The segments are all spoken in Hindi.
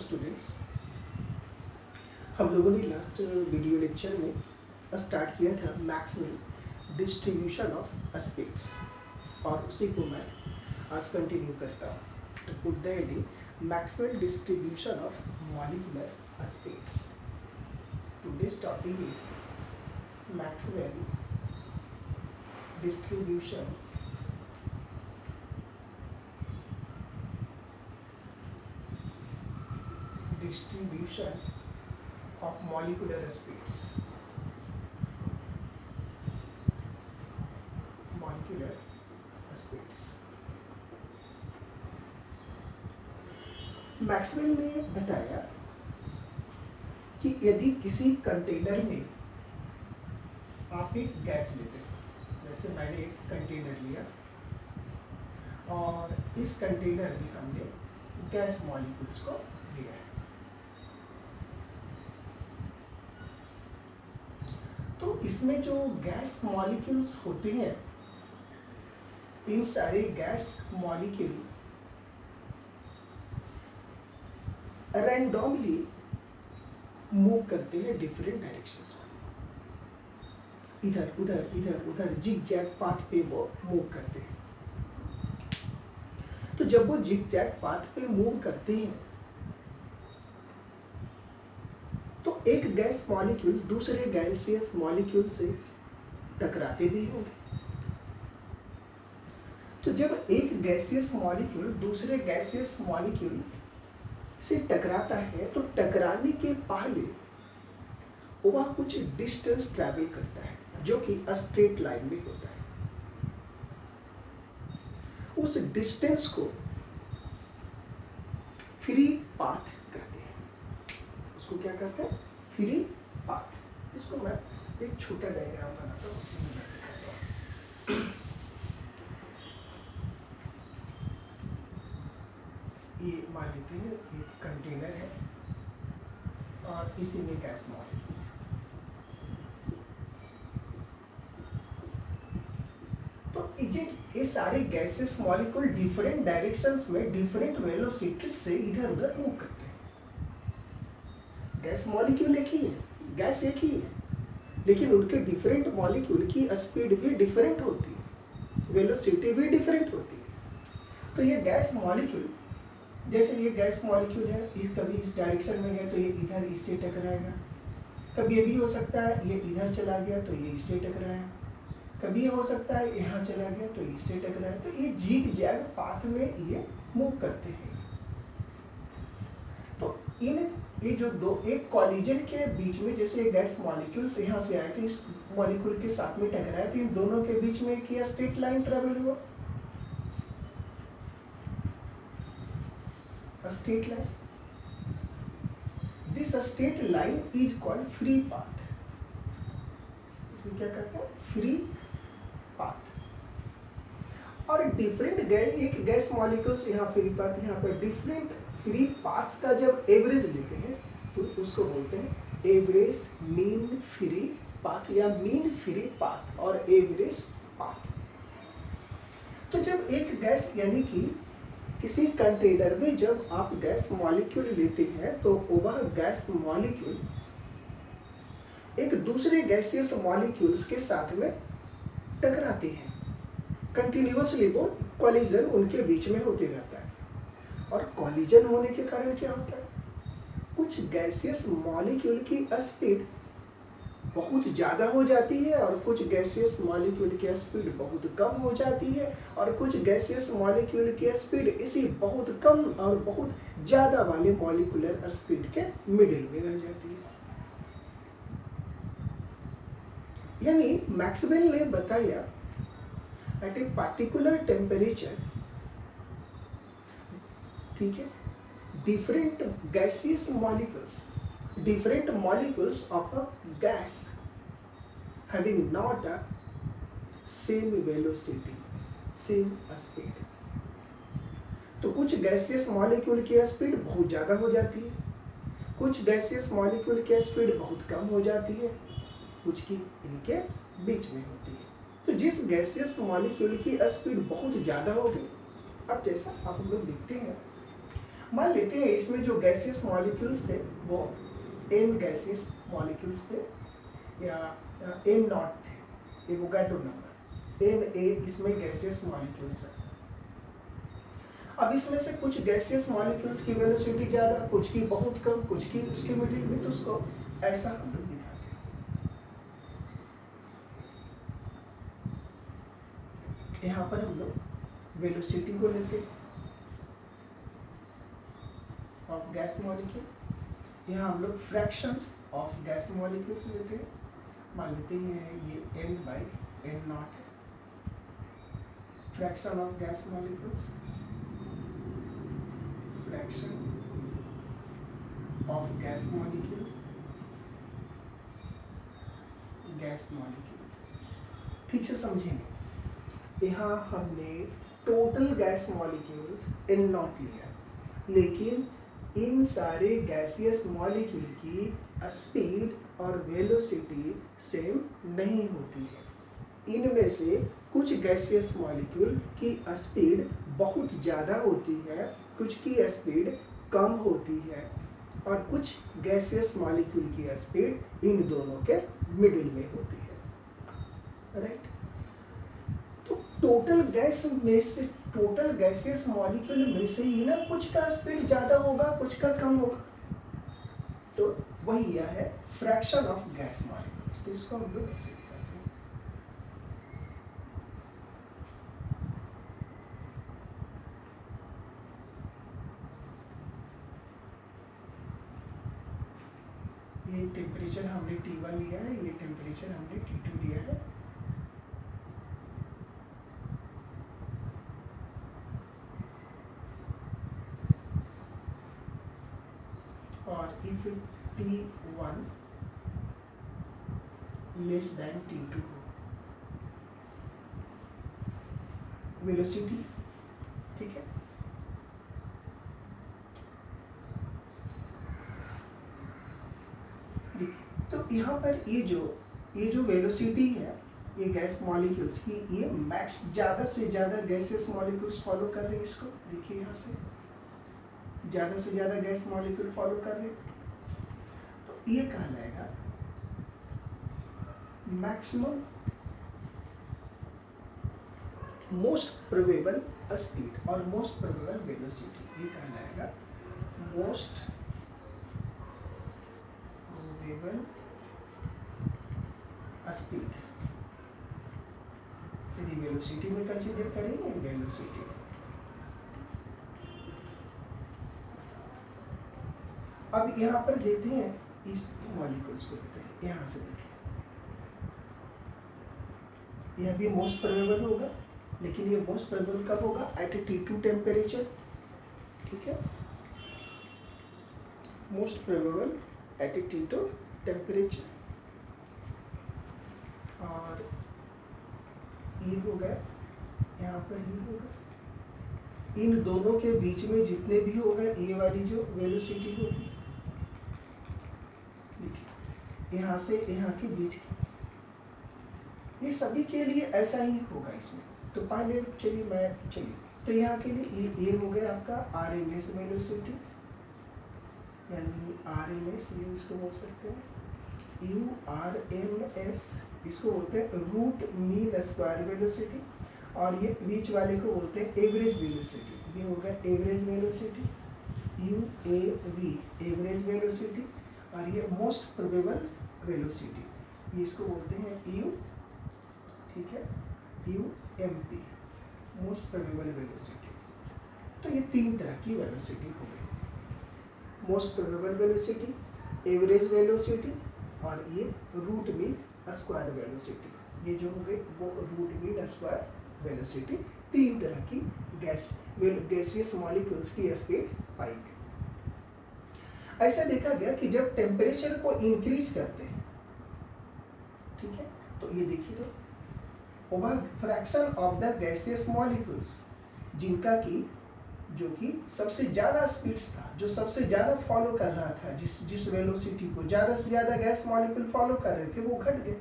स्टूडेंट्स, हम लोगों ने लास्ट वीडियो लेक्चर में स्टार्ट किया था मैक्सवेल डिस्ट्रीब्यूशन ऑफ एस्पेक्ट्स और उसी को मैं आज कंटिन्यू करता हूँ। तो put the heading Maxwell distribution of molecular aspects. Today's topic is Maxwell distribution of molecular aspects. Molecular aspects. Maxwell ने बताया कि यदि किसी कंटेनर में आप एक गैस लेते हैं, जैसे मैंने एक कंटेनर लिया और इस कंटेनर में हमने गैस मॉलिक्यूल्स को लिया है, तो इसमें जो गैस मॉलिक्यूल्स होते हैं, इन सारे गैस मॉलिक्यूल रैंडमली मूव करते हैं डिफरेंट डायरेक्शंस में, इधर उधर इधर उधर जिग जैग पाथ पे वो मूव करते हैं। तो जब वो जिग जैग पाथ पे मूव करते हैं तो एक गैस मॉलिक्यूल दूसरे गैसियस मॉलिक्यूल से टकराते भी होंगे। तो जब एक गैसियस मॉलिक्यूल दूसरे गैसियस मॉलिक्यूल से टकराता है तो टकराने के पहले वह कुछ डिस्टेंस ट्रैवल करता है जो कि स्ट्रेट लाइन में होता है। उस डिस्टेंस को फ्री पाथ कहते हैं। उसको क्या कहते हैं? Free path. इसको मैं एक छोटा डायग्राम बनाता हूँ, उसी में मैं दिखाता हूँ। ये मान लेते हैं एक कंटेनर है और इसी में गैस मॉलिक्यूल है। तो ये सारे गैसेस मॉलिक्यूल डिफरेंट डायरेक्शंस में डिफरेंट वेलोसिटी से इधर उधर मूव करते हैं। गैस मॉलिक्यूल एक ही है, गैस एक ही है, लेकिन उनके डिफरेंट मॉलिक्यूल की स्पीड भी डिफरेंट होती है, वेलोसिटी भी डिफरेंट होती है। तो ये गैस मॉलिक्यूल, जैसे ये गैस मॉलिक्यूल है, कभी इस डायरेक्शन में गया तो ये इधर इससे टकराएगा, कभी ये भी हो सकता है ये इधर चला गया तो ये इससे टकराएगा, कभी ये हो सकता है यहाँ चला गया तो इससे टकराएगा। तो ये जिग जैग पाथ में ये मूव करते हैं। तो ये जो दो एक कॉलिजन के बीच में, जैसे ये गैस मॉलिक्यूल्स यहाँ से आए थे, इस मॉलिक्यूल के साथ में टकराए थे, इन दोनों के बीच में एक स्ट्रेट लाइन ट्रेवल हुआ, straight line. This straight line is called free path. इसको क्या कहते हैं? Free path. और डिफरेंट एक गैस मॉलिक्यूल्स यहाँ फ्री पाथ, यहाँ पर डिफरेंट फ्री पाथ्स का जब एवरेज लेते हैं तो उसको बोलते हैं एवरेज मीन फ्री पाथ या मीन फ्री पाथ और एवरेज पाथ। तो जब एक गैस यानी कि किसी कंटेनर में जब आप गैस मॉलिक्यूल लेते हैं तो वह गैस मॉलिक्यूल एक दूसरे गैसियस मॉलिक्यूल्स के साथ में टकराते हैं। कंटिन्यूअसली वो कॉलिजन उनके बीच में होते रहता है। और कॉलिजन होने के कारण क्या होता है? कुछ गैसियस मॉलिक्यूल की स्पीड बहुत ज़्यादा हो जाती है और कुछ गैसियस मॉलिक्यूल की स्पीड बहुत कम हो जाती है, और कुछ गैसियस मॉलिक्यूल की स्पीड इसी बहुत कम और बहुत ज़्यादा वाले मॉलिक्यूलर स्पीड के मिडिल में रह जाती है। यानी मैक्सवेल ने बताया एट ए पार्टिकुलर टेम्परेचर, ठीक है, different gaseous molecules, different molecules of a gas having not a same velocity, same speed. तो कुछ गैसियस मॉलिक्यूल की स्पीड बहुत ज़्यादा हो जाती है, कुछ गैसियस मॉलिक्यूल की स्पीड बहुत कम हो जाती है, कुछ की इनके बीच में होती है। तो जिस गैसियस मॉलिक्यूल की स्पीड बहुत ज़्यादा होगी, अब जैसा आप लोग देखते हैं मान लेते हैं इसमें जो गैसियस मॉलिक्यूल्स थे वो n गैसियस मॉलिक्यूल्स थे या n नॉट थे, एवोगाड्रो नंबर Na इसमें गैसियस मॉलिक्यूल्स है। अब इसमें से कुछ गैसियस मॉलिक्यूल्स की वेलोसिटी ज़्यादा, कुछ की बहुत कम, कुछ की उसके मिडिल में, तो उसको ऐसा हम लोग दिखाते हैं। यहाँ पर हम लोग वेलोसिटी को लेते हैं ऑफ गैस मॉलिक्यूल, यहाँ हम लोग फ्रैक्शन ऑफ गैस मॉलिक्यूल्स लेते हैं। मान लेते हैं ये n बाई n नॉट है, fraction of gas molecules, fraction of gas molecule, gas molecule. ठीक से समझेंगे, यहाँ हमने total gas molecules n not लिया, लेकिन इन सारे गैसियस मॉलिक्यूल की स्पीड और वेलोसिटी सेम नहीं होती है। इनमें से कुछ गैसियस मॉलिक्यूल की स्पीड बहुत ज़्यादा होती है, कुछ की स्पीड कम होती है, और कुछ गैसियस मॉलिक्यूल की स्पीड इन दोनों के मिडिल में होती है, राइट। तो टोटल गैस में से, टोटल गैसियस मॉलिक्यूल में से ही ना कुछ का स्पीड ज़्यादा होगा, कुछ का कम होगा, तो वही यह है फ्रैक्शन ऑफ गैस मॉलिक्यूल्स। तो इसको हम लोग ऐसे दिखाते हैं। ये टेम्परेचर हमने T1 लिया है, ये टेम्परेचर हमने T2 लिया है। और if T1 less than T2 हो, वेलोसिटी, ठीक है, तो यहाँ पर ये जो वेलोसिटी है ये गैस मॉलिक्यूल्स की, ये मैक्स ज़्यादा से ज़्यादा गैसेस मॉलिक्यूल्स फॉलो कर रहे हैं। इसको देखिए, यहाँ से ज़्यादा से ज़्यादा गैस मॉलिक्यूल फॉलो कर रहे हैं, तो ये कहलाएगा मैक्सिमम मोस्ट प्रोबेबल स्पीड और मोस्ट प्रोबेबल वेलोसिटी। ये कहलाएगा मोस्ट प्रोबेबल स्पीड। यदि वेलोसिटी में कंसीडर करेंगे, वेलोसिटी, अब यहाँ पर देखते हैं इस मॉलिक्यूल्स को, देखते हैं यहाँ से, देखिए यह भी मोस्ट प्रोबेबल होगा, लेकिन ये मोस्ट प्रोबेबल कब होगा? एट T2 टेम्परेचर, ठीक है, most probable eight T2 temperature. और ये हो गया, यहाँ पर ये होगा, इन दोनों के बीच में जितने भी होगा, ये वाली जो वेलोसिटी होगी, देखिए यहाँ से यहाँ के बीच की, ये सभी के लिए ऐसा ही होगा इसमें। तो पहले चलिए तो यहाँ के लिए ये हो गया आपका RMS वेलोसिटी, यानी RMS, ये इसको बोल सकते हैं URMS, इसको बोलते हैं रूट मीन स्क्वायर वेलोसिटी, और ये बीच वाले को बोलते हैं एवरेज वेलोसिटी। ये होगा average velocity, UAV, average velocity, और ये मोस्ट प्रोबेबल वेलोसिटी, ये इसको बोलते हैं U, ठीक है, UMP, मोस्ट प्रोबेबल वेलोसिटी। तो ये तीन तरह की वेलोसिटी हो गई, most probable velocity, average velocity, और ये रूट मीन स्क्वायर वेलोसिटी। ये जो हो गई वो रूट मीन स्क्वायर वेलोसिटी, तीन तरह की गैसियस मॉलिक्यूल्स की स्पीड पाई गई। ऐसा देखा गया कि जब टेम्परेचर को इंक्रीज करते हैं, ठीक है, तो ये देखिए, तो over fraction of the gaseous molecules, जिनका की जो कि सबसे ज़्यादा स्पीड्स था, जो सबसे ज़्यादा फॉलो कर रहा था, जिस वेलोसिटी को ज़्यादा से ज़्यादा गैस मॉलिक्यूल फॉलो कर रहे थे, वो घट गए,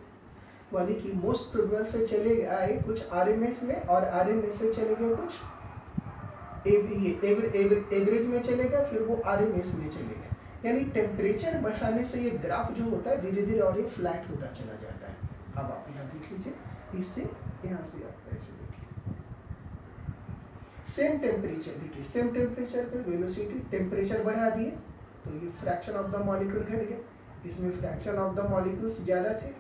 यानी कि मोस्ट प्रोबेबल से चले आए कुछ RMS में, और RMS से चले गए कुछ एवरेज में चलेगा, फिर वो RMS में चलेगा। यानी टेम्परेचर बढ़ाने से ये ग्राफ जो होता है धीरे धीरे और ये फ्लैट होता चला जाता है। अब आप यहाँ देख लीजिए, इससे यहाँ से आप ऐसे देखिए, सेम टेम्परेचर देखिए, सेम टेम्परेचर पे वेलोसिटी, टेम्परेचर बढ़ा दिए तो ये फ्रैक्शन ऑफ द मॉलिक्यूल घट गया, इसमें फ्रैक्शन ऑफ द मॉलिक्यूल्स ज़्यादा थे,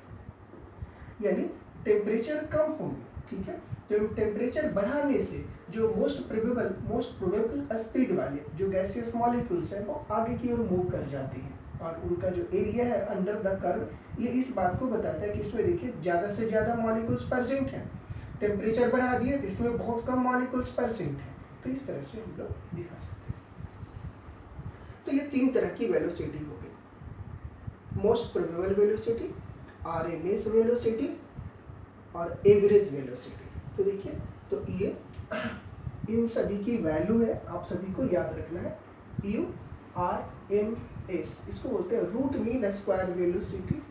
यानी टेम्परेचर कम होंगे, ठीक है। तो टेम्परेचर बढ़ाने से जो मोस्ट प्रोबेबल स्पीड वाले जो गैसियस मॉलिक्यूल्स हैं वो आगे की ओर मूव कर जाते हैं, और उनका जो एरिया है अंडर द कर्व ये इस बात को बताता है कि इसमें देखिए ज़्यादा से ज़्यादा मॉलिक्यूल्स प्रेजेंट हैं। टेम्परेचर बढ़ा दिए तो इसमें बहुत कम मॉलिक्यूल्स प्रेजेंट हैं। तो इस तरह से हम लोग दिखा सकते हैं। तो ये 3 तरह की वेलोसिटी हो गई, most probable velocity, RMS velocity और एवरेज वेलोसिटी। तो देखिए, तो ये इन सभी की वैल्यू है, आप सभी को याद रखना है, URMS, इसको बोलते हैं root mean square velocity,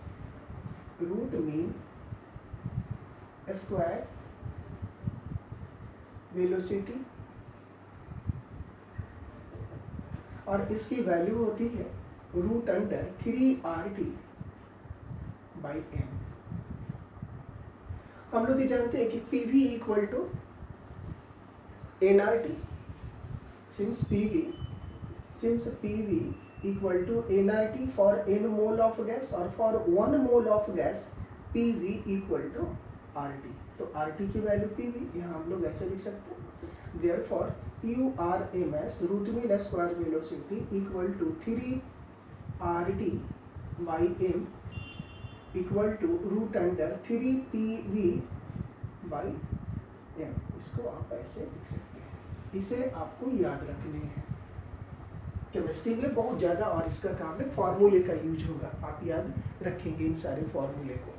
root mean square velocity, और इसकी वैल्यू होती है root under 3RT by m। हम लोग ये जानते हैं कि PV equal to nRT, since PV equal to nRT for n mole of gas, और for 1 mole of gas PV equal to RT। तो RT की वैल्यू PV यहाँ हम लोग ऐसे लिख सकते हैं, therefore URMS root mean square velocity equal to 3RT by m equal to root under 3PV by m। इसको आप ऐसे लिख सकते हैं, इसे आपको याद रखने हैं। केमिस्ट्री में बहुत ज़्यादा और इसका काम है फॉर्मूले का यूज होगा, आप याद रखेंगे इन सारे फॉर्मूले को।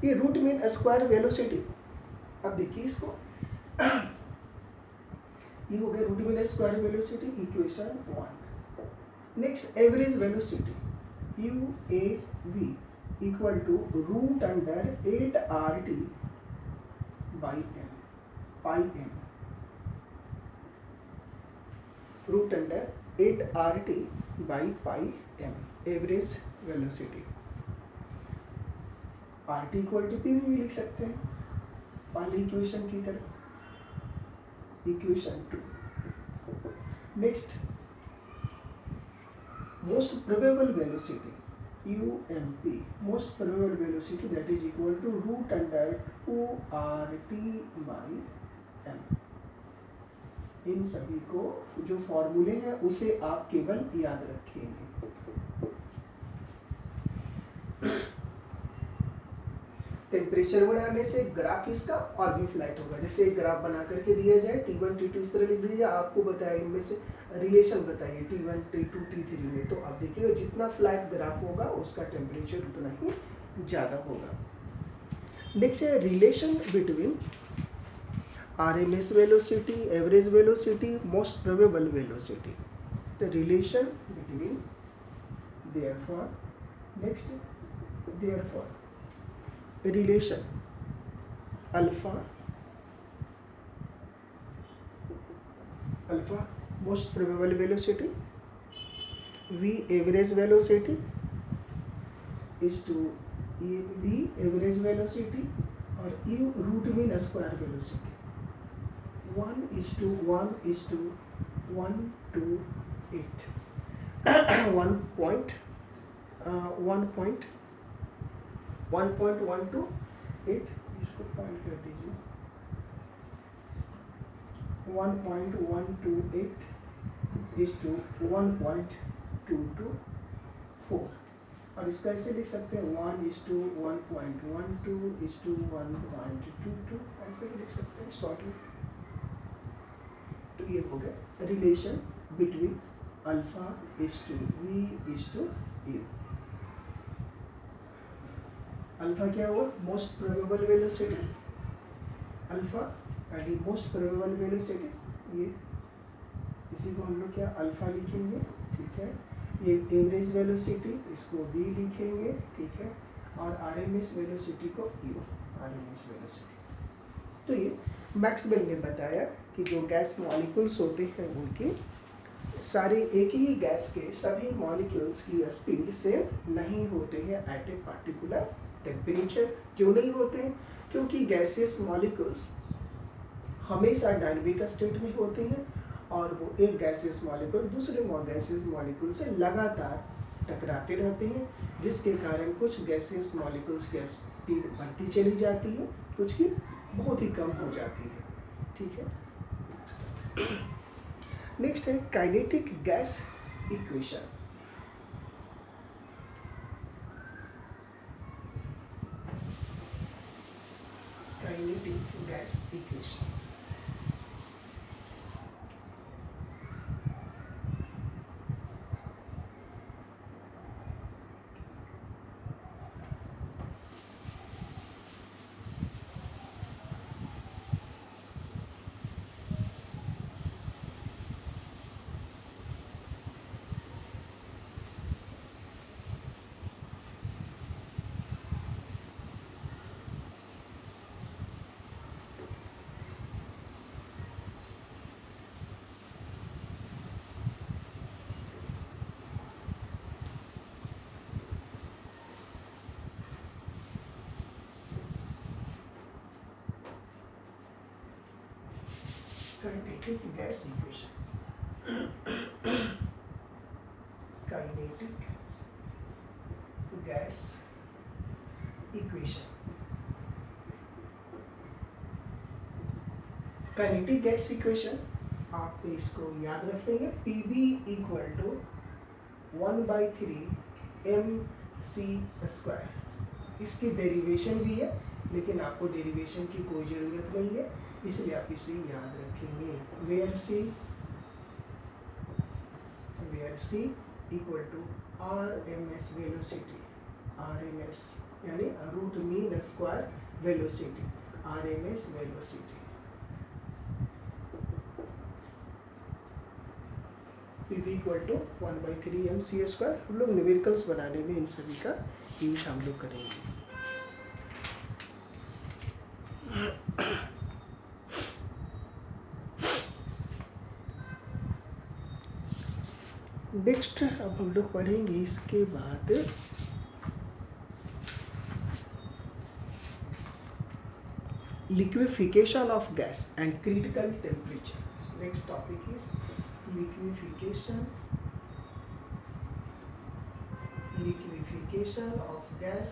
ये रूट मीन स्क्वायर वेलोसिटी, अब देखिए इसको, ये हो गया root mean square velocity equation 1। Next average velocity, UAV equal to root under 8RT by m, pi m, root under 8RT by pi m, average velocity. RT equal to PV भी लिख सकते हैं पहली इक्वेशन की तरह, equation 2। Next most probable velocity, UMP, most probable velocity that is equal to root under 2RT by m। इन सभी को जो फॉर्मूले हैं उसे आप केवल याद रखेंगे। टेम्परेचर बढ़ाने से ग्राफ इसका और भी फ्लैट होगा। जैसे एक ग्राफ बना करके दिया जाए T1 T2 इस तरह लिख दीजिए, आपको बताया इनमें से रिलेशन बताइए T1 T2 T3 में, तो आप देखिएगा जितना फ्लैट ग्राफ होगा उसका टेम्परेचर उतना ही ज़्यादा होगा। नेक्स्ट है relation between RMS velocity, average velocity, most probable velocity. The relation between therefore, next therefore relation alpha most probable velocity, V average velocity is to V average velocity और U root mean square velocity 1:1:1:8 1.128, इसको पॉइंट कर दीजिए, 1.128 is to 1.224, और इसका ऐसे लिख सकते हैं 1:1.12 is to 1.22, ऐसे भी लिख सकते हैं शॉर्ट में। तो ये हो गया relation between alpha is to V is to U। Alpha क्या हुआ, मोस्ट प्रोबेबल वेलोसिटी, अल्फा यानी मोस्ट प्रोबेबल वेलोसिटी, ये इसी को हम लोग क्या अल्फा लिखेंगे, ठीक है। ये एवरेज वेलोसिटी, इसको V लिखेंगे, ठीक है, और RMS वेलोसिटी को U, RMS वेलोसिटी। तो ये मैक्सवेल ने बताया कि जो गैस मॉलिक्यूल्स होते हैं उनकी सारे एक ही गैस के सभी मॉलिक्यूल्स की स्पीड सेम नहीं होते हैं एट ए पार्टिकुलर टेम्परेचर। क्यों नहीं होते हैं? क्योंकि गैसियस मॉलिक्यूल्स हमेशा डायनामिक स्टेट में होते हैं और वो एक गैसियस मॉलिक्यूल दूसरे गैसियस मॉलिक्यूल से लगातार टकराते रहते हैं, जिसके कारण कुछ गैसियस मॉलिक्यूल्स की स्पीड बढ़ती चली जाती है, कुछ की बहुत ही कम हो जाती है। ठीक है, नेक्स्ट है kinetic gas equation. Kinetic gas equation kinetic gas equation. Kinetic gas equation. Kinetic gas equation आप इसको याद रख लेंगे, पीबी इक्वल टू 1/3 mc²। इसकी डेरिवेशन भी है, लेकिन आपको डेरिवेशन की कोई ज़रूरत नहीं है, इसलिए आप इसे याद रखेंगे। Where c equal to RMS velocity, RMS यानी root mean square velocity, RMS velocity. PV equal to 1/3 mc²। हम लोग न्यूमेरिकल्स बनाने में इन सभी का यूज हम लोग करेंगे। नेक्स्ट अब हम लोग पढ़ेंगे इसके बाद liquefaction of gas and critical temperature. Next topic is liquefaction of gas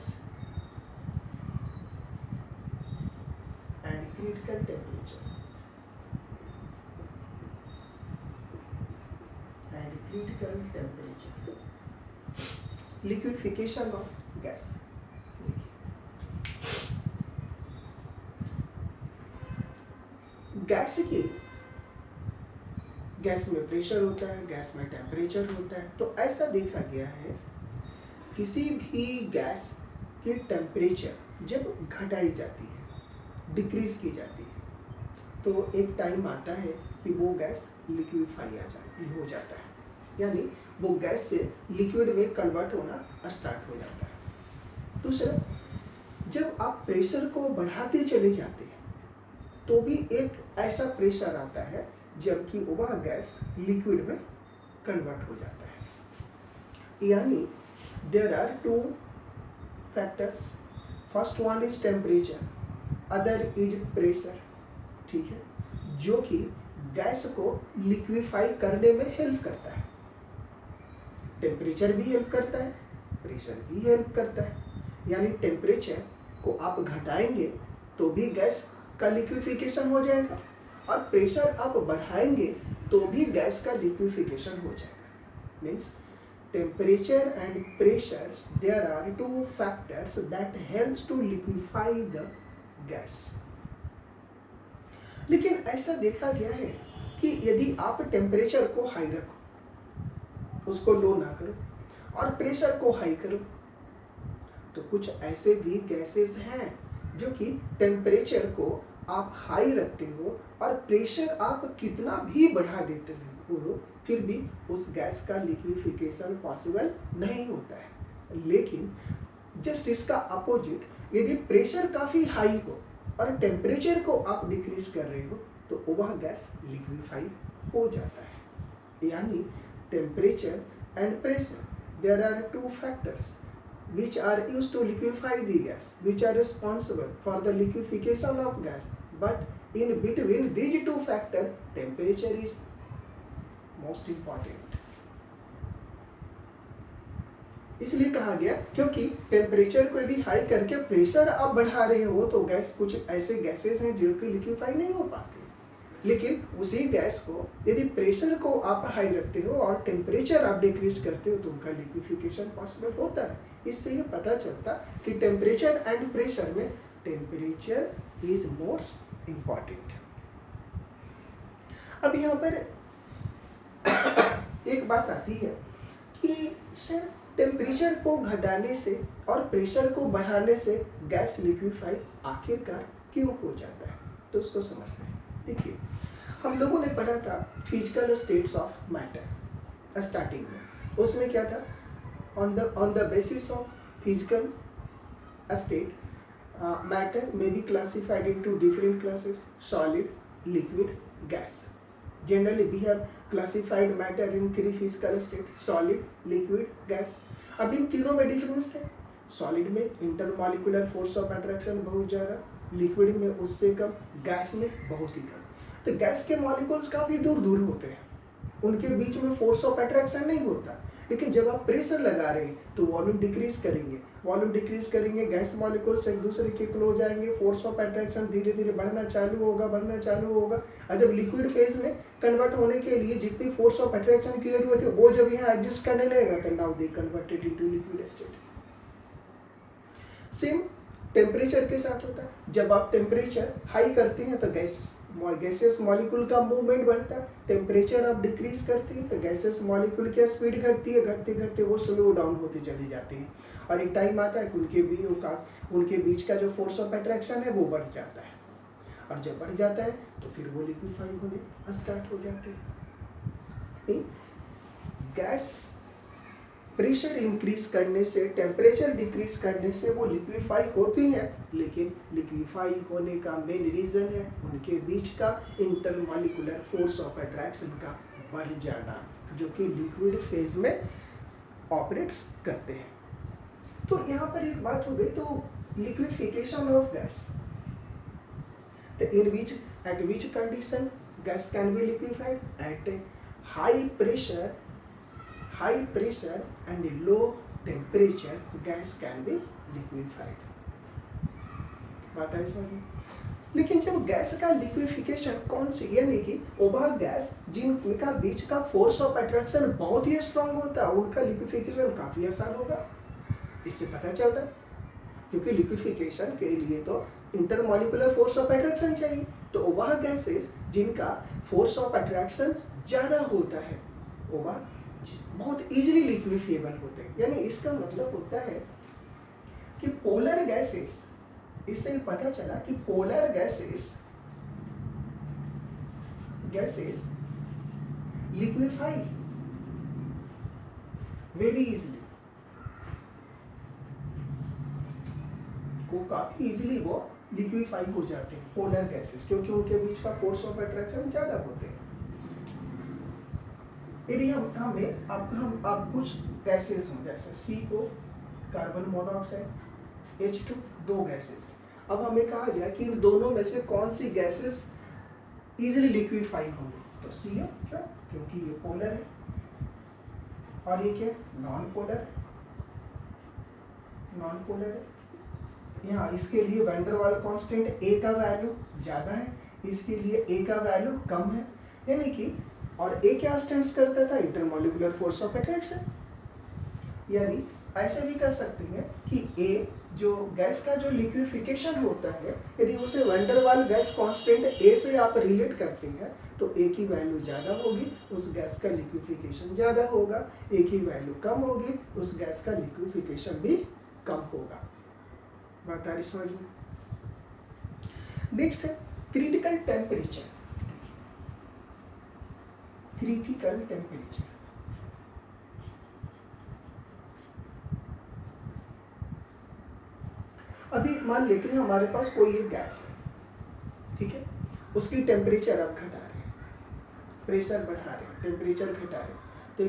and critical temperature liquefaction of gas। Gas में प्रेशर होता है, गैस में टेम्परेचर होता है। तो ऐसा देखा गया है किसी भी गैस की टेम्परेचर जब घटाई जाती है, डिक्रीज की जाती है, तो एक टाइम आता है कि वो गैस लिक्विफाई हो जाता है, यानी वो गैस से लिक्विड में कन्वर्ट होना स्टार्ट हो जाता है। दूसरा, जब आप प्रेशर को बढ़ाते चले जाते हैं तो भी एक ऐसा प्रेशर आता है जबकि वह गैस लिक्विड में कन्वर्ट हो जाता है। यानी there are two factors, first one is temperature, other is pressure। ठीक है, जो कि गैस को लिक्विफाई करने में हेल्प करता है। टेम्परेचर भी हेल्प करता है, प्रेशर भी हेल्प करता है। यानी टेम्परेचर को आप घटाएंगे तो भी गैस का लिक्विफिकेशन हो जाएगा, और प्रेशर आप बढ़ाएंगे तो भी गैस का लिक्विफिकेशन हो जाएगा। Means temperature and pressures, there are two factors that helps to liquefy the gas। लेकिन ऐसा देखा गया है कि यदि आप टेम्परेचर को हाई रखो, उसको लो ना करो, और प्रेशर को हाई करो, तो कुछ ऐसे भी गैसेस हैं जो कि टेम्परेचर को आप हाई रखते हो और प्रेशर आप कितना भी बढ़ा देते हो, फिर भी उस गैस का लिक्विफिकेशन पॉसिबल नहीं होता है। लेकिन जस्ट इसका अपोजिट, यदि प्रेशर काफ़ी हाई हो और टेम्परेचर को आप डिक्रीज कर रहे हो, तो वह गैस लिक्विफाई हो जाता है। यानी temperature and pressure, there are two factors which are used to liquefy the gas, which are responsible for the liquefaction of gas, but in between these two factors temperature is most important। इसलिए कहा गया क्योंकि टेम्परेचर को यदि हाई करके प्रेशर आप बढ़ा रहे हो तो गैस, कुछ ऐसे गैसेस हैं जो कि लिक्विफाई नहीं हो पाते, लेकिन उसी गैस को यदि प्रेशर को आप हाई रखते हो और टेम्परेचर आप डिक्रीज करते हो तो उनका लिक्विफिकेशन पॉसिबल होता है। इससे ये पता चलता कि टेम्परेचर एंड प्रेशर में टेम्परेचर इज मोस्ट इम्पॉर्टेंट। अब यहाँ पर एक बात आती है कि सर टेम्परेचर को घटाने से और प्रेशर को बढ़ाने से गैस लिक्विफाई आखिरकार क्यों हो जाता है, तो उसको समझते हैं। देखिए, हम लोगों ने पढ़ा था physical states of matter starting में। उसमें क्या था, on the basis of physical state matter में be classified into different classes, solid, liquid, gas. Generally we have classified matter in three physical state, solid, liquid, gas। अब इन तीनों में डिफरेंस है। सॉलिड में इंटरमॉलिक्यूलर फोर्स ऑफ अट्रैक्शन बहुत ज़्यादा, लिक्विड में उससे कम, गैस में बहुत ही कम। तो गैस के मॉलिक्यूल्स काफ़ी दूर दूर होते हैं, उनके बीच में फोर्स ऑफ अट्रैक्शन नहीं होता, लेकिन जब आप प्रेशर लगा रहे हैं तो वॉल्यूम डिक्रीज करेंगे, गैस मॉलिक्यूल्स एक दूसरे के क्लोज आएंगे, फोर्स ऑफ अट्रैक्शन धीरे धीरे बढ़ना चालू होगा। और जब लिक्विड फेज में कन्वर्ट होने के लिए जितनी फोर्स ऑफ अट्रैक्शन की जरूरत है वो जब यहाँ एडजस्ट करने लगेगा तो now they converted into liquid state. Same temperature के साथ होता है। जब आप टेम्परेचर हाई करते हैं तो गैसेस मॉलिक्यूल का मूवमेंट बढ़ता है, टेम्परेचर आप डिक्रीज करते हैं तो गैसेस मॉलिक्यूल की स्पीड घटती है, घटते घटते वो स्लो डाउन होते चले जाते हैं और एक टाइम आता है कि उनके बीच का जो फोर्स ऑफ अट्रैक्शन है वो बढ़ जाता है, और जब बढ़ जाता है तो फिर वो लिक्विफाई होने स्टार्ट हो जाते हैं। गैस प्रेशर इंक्रीज करने से, टेम्परेचर डिक्रीज करने से वो लिक्विफाई होती हैं, लेकिन लिक्विफाई होने का मेन रीजन है उनके बीच का इंटरमॉलिक्यूलर फोर्स ऑफ अट्रैक्शन का बढ़ जाना, जो कि लिक्विड फेज में ऑपरेट्स करते हैं। तो यहाँ पर एक बात हो गई, तो liquefaction of gas, at which condition gas can be liquefied? At high pressure and low temperature gas can be liquefied। बात है समझ में? लेकिन जब गैस का लिक्विफिकेशन कौन सी, यानी कि वह गैस जिनका बीच का फोर्स ऑफ अट्रैक्शन बहुत ही स्ट्रांग होता है उनका लिक्विफिकेशन काफी आसान होगा। इससे पता चलता है क्योंकि लिक्विफिकेशन के लिए तो इंटरमॉलिक्यूलर फोर्स ऑफ अट्रैक्शन चाहिए, तो वह गैसेस जिनका फोर्स ऑफ अट्रैक्शन ज़्यादा होता है वह बहुत इजीली लिक्विफिएबल होते हैं। यानी इसका मतलब होता है कि पोलर गैसेस, इससे पता चला कि polar gases liquefy very easily, वो काफी इजीली वो लिक्विफाई हो जाते हैं पोलर गैसेस, क्योंकि उनके बीच का फोर्स ऑफ अट्रैक्शन ज्यादा होते हैं। यदि हम कुछ गैसेस हों जैसे CO, कार्बन मोनोऑक्साइड, H2, दो गैसेस, अब हमें कहा जाए कि इन दोनों में से कौन सी गैसेस इजीली लिक्विफाई होंगी, तो CO, क्यों? क्योंकि ये पोलर है और ये क्या नॉन पोलर है। यहाँ इसके लिए वैन डर वाल कांस्टेंट A का वैल्यू ज़्यादा है, इसके लिए A का वैल्यू कम है, यानी कि और A क्या स्टैंड्स करता था, इंटरमॉलिक्यूलर फोर्स ऑफ अट्रैक्शन। यानी ऐसे भी कर सकते हैं कि A जो गैस का जो लिक्विफिकेशन होता है, यदि उसे वैन डर वाल गैस कांस्टेंट A से आप रिलेट करते हैं तो A की वैल्यू ज़्यादा होगी, उस गैस का लिक्विफिकेशन ज़्यादा होगा, A की वैल्यू कम होगी, उस गैस का लिक्विफिकेशन भी कम होगा। बात आ रही समझ में? नेक्स्ट है क्रिटिकल टेम्परेचर। अभी मान लेते हैं हमारे पास कोई एक गैस है, ठीक है, उसकी टेम्परेचर आप घटा रहे हैं, प्रेशर बढ़ा रहे हैं, टेम्परेचर घटा रहे हैं, तो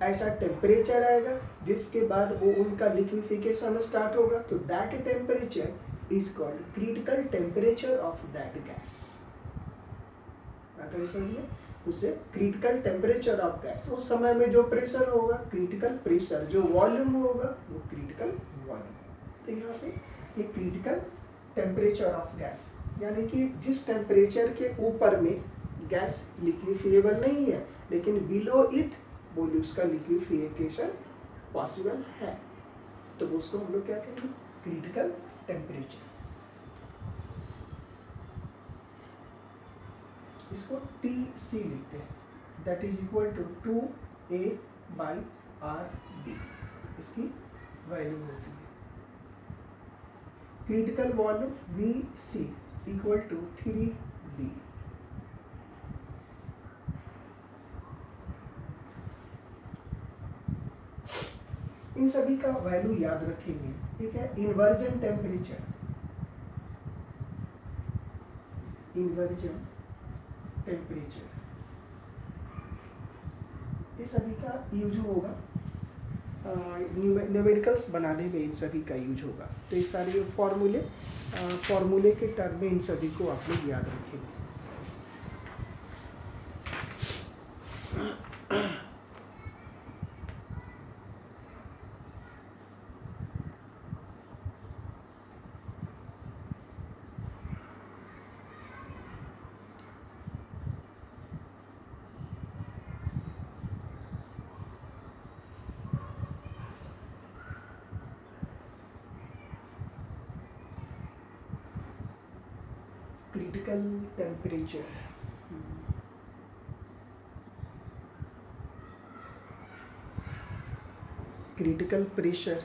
ऐसा टेम्परेचर आएगा जिसके बाद वो उनका लिक्विफिकेशन स्टार्ट होगा, तो that temperature is called critical temperature of that gas. समझ में, उसे क्रिटिकल टेम्परेचर ऑफ गैस, उस समय में जो प्रेशर होगा क्रिटिकल प्रेशर, जो वॉल्यूम होगा वो क्रिटिकल वॉल्यूम। तो यहाँ से ये क्रिटिकल टेम्परेचर ऑफ गैस, यानी कि जिस टेम्परेचर के ऊपर में गैस लिक्विफिएबल नहीं है लेकिन बिलो इट बोलिए उसका लिक्विफिकेशन पॉसिबल है, तो उसको हम लोग क्या कहेंगे, क्रिटिकल टेम्परेचर। इसको TC लिखते हैं, that is equal to 2A/RB, इसकी वैल्यू होती है। Critical volume VC equal to 3B। इन सभी का वैल्यू याद रखेंगे, ठीक है। इन्वर्जन टेम्परेचर, इन्वर्जन टेम्परेचर, ये सभी का यूज होगा न्यूमेरिकल्स बनाने में, इन सभी का यूज होगा। तो ये सारे फॉर्मूले के टर्म में इन सभी को आप लोग याद रखेंगे। Critical temperature, critical pressure,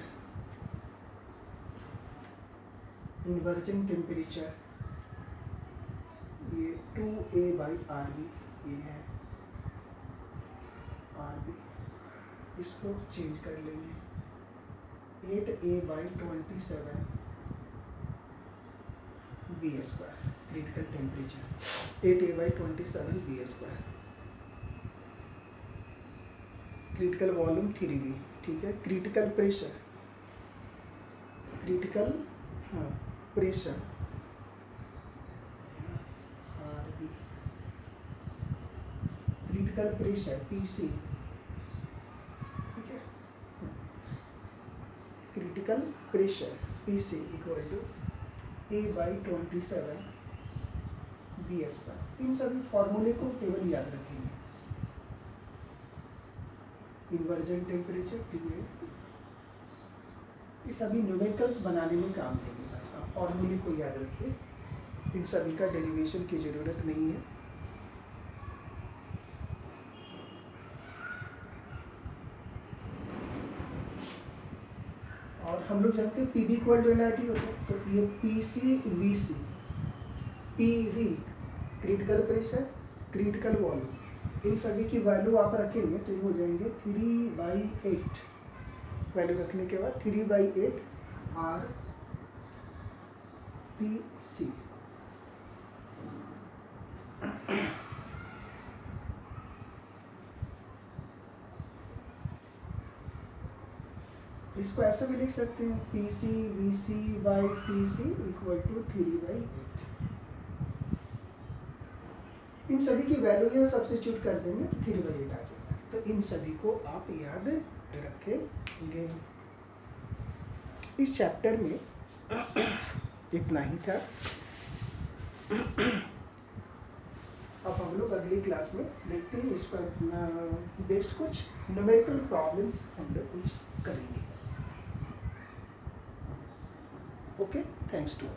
inversion temperature, ये 2A/RB, ये है RB, इसको चेंज कर लेंगे 8A/27 B², critical temperature 8A/27 B²। Critical volume 3B, ठीक है। Critical pressure, critical pressure RB, critical pressure PC, ठीक है। Critical pressure PC equal to A/27 B²। इन सभी फॉर्मूले को केवल याद रखेंगे। इन्वर्जन टेम्परेचर TA, ये सभी न्यूमेरिकल्स बनाने में काम देंगे, बस आप फॉर्मूले को याद रखिए, इन सभी का डेरिवेशन की जरूरत नहीं है। और हम लोग जानते हैं PV इक्वल टू NRT होता है, तो ये PC VC, PV critical pressure, critical volume, इन सभी की वैल्यू आप रखेंगे तो ये हो जाएंगे 3/8, वैल्यू रखने के बाद 3/8 RTC। इसको ऐसे भी लिख सकते हैं PC VC/TC इक्वल टू 3/8। इन सभी की वैल्यू यहाँ सब्स्टिट्यूट कर देंगे तो 3/8 आ जाएगा। तो इन सभी को आप याद रखेंगे। इस चैप्टर में इतना ही था। अब हम लोग अगली क्लास में देखते हैं, इस पर बेस्ड कुछ न्यूमेरिकल प्रॉब्लम्स हम लोग कुछ करेंगे। Okay, thanks to all.